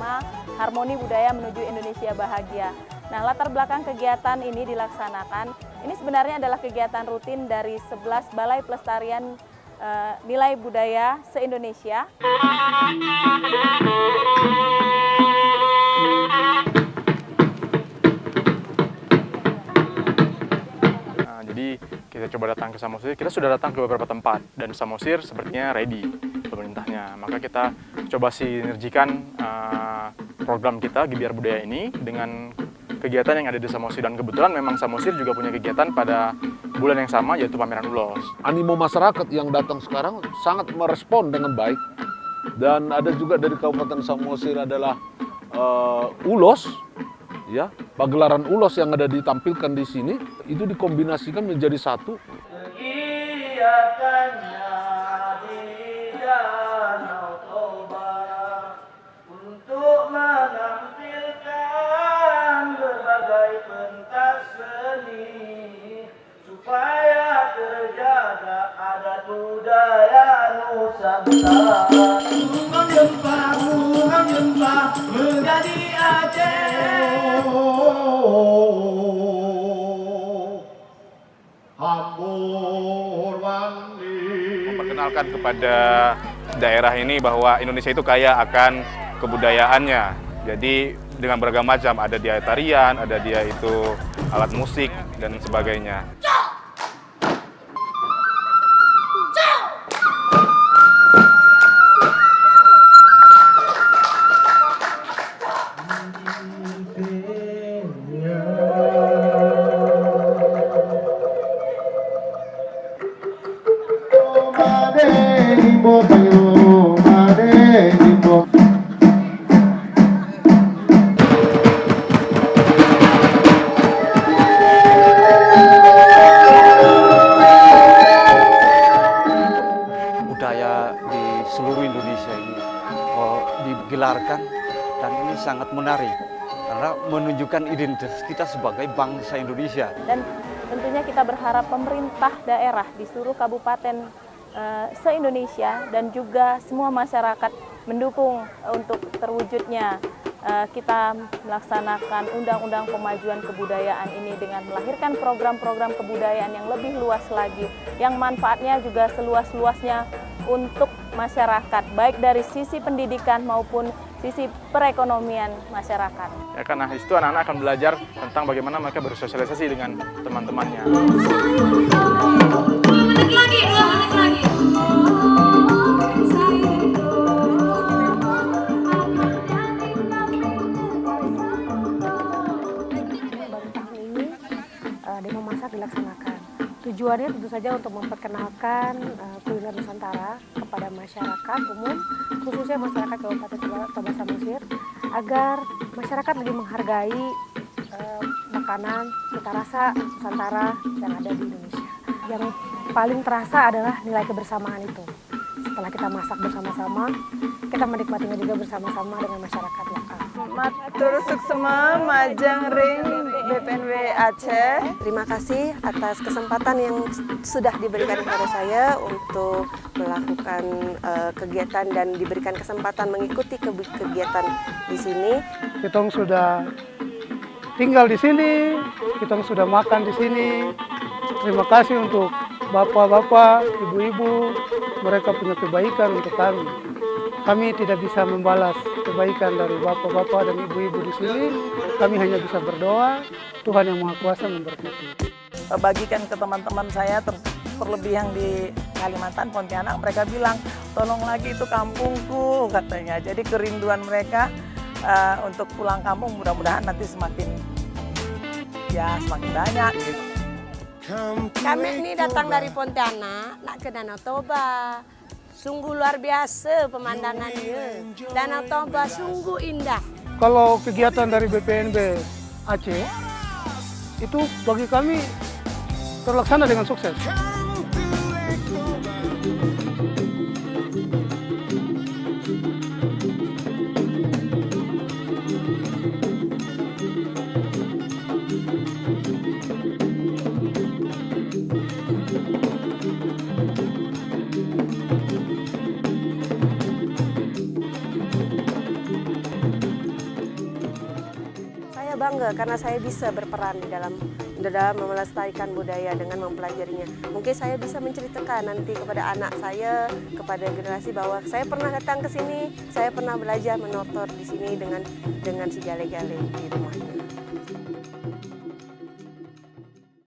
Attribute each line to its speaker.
Speaker 1: tema Harmoni Budaya Menuju Indonesia Bahagia. Nah, latar belakang kegiatan ini dilaksanakan, ini sebenarnya adalah kegiatan rutin dari 11 Balai Pelestarian Nilai Budaya se-Indonesia.
Speaker 2: Jadi kita coba datang ke Samosir, kita sudah datang ke beberapa tempat dan Samosir sepertinya ready pemerintahnya. Maka kita coba sinergikan program kita Gebiar Budaya ini dengan kegiatan yang ada di Samosir, dan kebetulan memang Samosir juga punya kegiatan pada bulan yang sama, yaitu pameran ulos.
Speaker 3: Animo masyarakat yang datang sekarang sangat merespon dengan baik, dan ada juga dari Kabupaten Samosir adalah ulos. Ya, pagelaran ulos yang ada ditampilkan di sini itu dikombinasikan menjadi satu.
Speaker 4: Kegiatannya di Danau Toba untuk menampilkan berbagai pentas seni supaya terjaga adat budaya Nusantara. Bunga jempa menjadi Aceh.
Speaker 5: Memperkenalkan kepada daerah ini bahwa Indonesia itu kaya akan kebudayaannya. Jadi dengan beragam macam, ada dia tarian, ada dia itu alat musik dan sebagainya.
Speaker 6: Budaya di seluruh Indonesia ini digelarkan, dan ini sangat menarik karena menunjukkan identitas kita sebagai bangsa Indonesia.
Speaker 1: Dan tentunya kita berharap pemerintah daerah di seluruh kabupaten se-Indonesia dan juga semua masyarakat mendukung untuk terwujudnya kita melaksanakan Undang-Undang Pemajuan Kebudayaan ini dengan melahirkan program-program kebudayaan yang lebih luas lagi, yang manfaatnya juga seluas-luasnya untuk masyarakat, baik dari sisi pendidikan maupun sisi perekonomian masyarakat.
Speaker 2: Ya, karena itu anak-anak akan belajar tentang bagaimana mereka bersosialisasi dengan teman-temannya.
Speaker 7: Baru tahun ini demo masak dilaksanakan. Tujuannya tentu saja untuk memperkenalkan kuliner Nusantara kepada masyarakat umum, khususnya masyarakat Kabupaten Toba Samosir, agar masyarakat lebih menghargai makanan cita rasa Nusantara yang ada di Indonesia. Yang paling terasa adalah nilai kebersamaan itu. Setelah kita masak bersama-sama, kita menikmatinya juga bersama-sama dengan masyarakat lokal.
Speaker 8: Matur suksema Majang Ring BPNW Aceh.
Speaker 9: Terima kasih atas kesempatan yang sudah diberikan kepada saya untuk melakukan kegiatan dan diberikan kesempatan mengikuti kegiatan di sini.
Speaker 10: Kita sudah tinggal di sini, kita sudah makan di sini. Terima kasih untuk bapak-bapak, ibu-ibu, mereka punya kebaikan untuk kami. Kami tidak bisa membalas kebaikan dari bapak-bapak dan ibu-ibu di sini. Kami hanya bisa berdoa, Tuhan Yang Maha Kuasa memberkati.
Speaker 8: Bagikan ke teman-teman saya, terlebih yang di Kalimantan, Pontianak, mereka bilang, tolong lagi itu kampungku, katanya. Jadi kerinduan mereka untuk pulang kampung mudah-mudahan nanti semakin banyak gitu.
Speaker 11: Kami ini datang dari Pontianak, nak ke Danau Toba. Sungguh luar biasa pemandangannya. Danau Toba sungguh indah.
Speaker 10: Kalau kegiatan dari BPNB Aceh, itu bagi kami terlaksana dengan sukses.
Speaker 9: bangga karena saya bisa berperan di dalam melestarikan budaya dengan mempelajarinya. Mungkin saya bisa menceritakan nanti kepada anak saya, kepada generasi bahwa saya pernah datang ke sini, saya pernah belajar menotor di sini dengan si gale-gale di rumahnya.